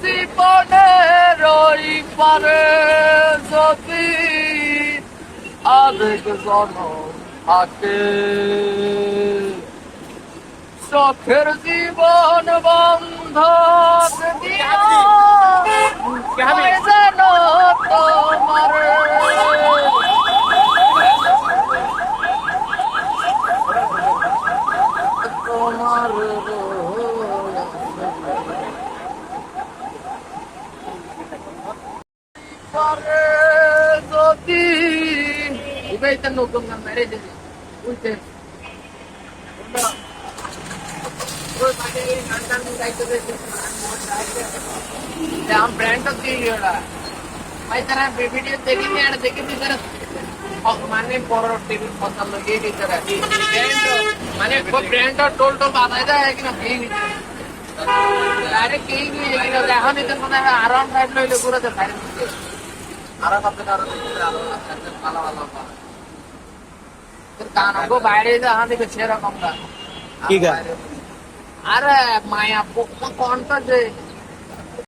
জীবনের ওই পারে যদি আবেগ জনম থাকে, চোখের জীবন বন্ধক দিয়া যেন তোমার তোমার পারে যদি iba itu nugong ng meron din. Ulte. Uy, pati nandan mo tayo dito. हम ब्रांड तो दी योड़ा भाई तरह वीडियो देखी थी यार देखी थी तरह माने पोरो टीवी पसंद लगी थी तरह ब्रांड माने वो ब्रांड और टोल टोल बात है कि ना कहीं नहीं डायरेक्ट कहीं नहीं लेकिन यहाँ नहीं तो पता है आराम टाइप लो लोग पूरा तो साइड में आराम अपने काला वाला কানাগো বাইরে যা হাতে বেছে রাখমটা ঠিক আছে আরে মায়া কোনটা যে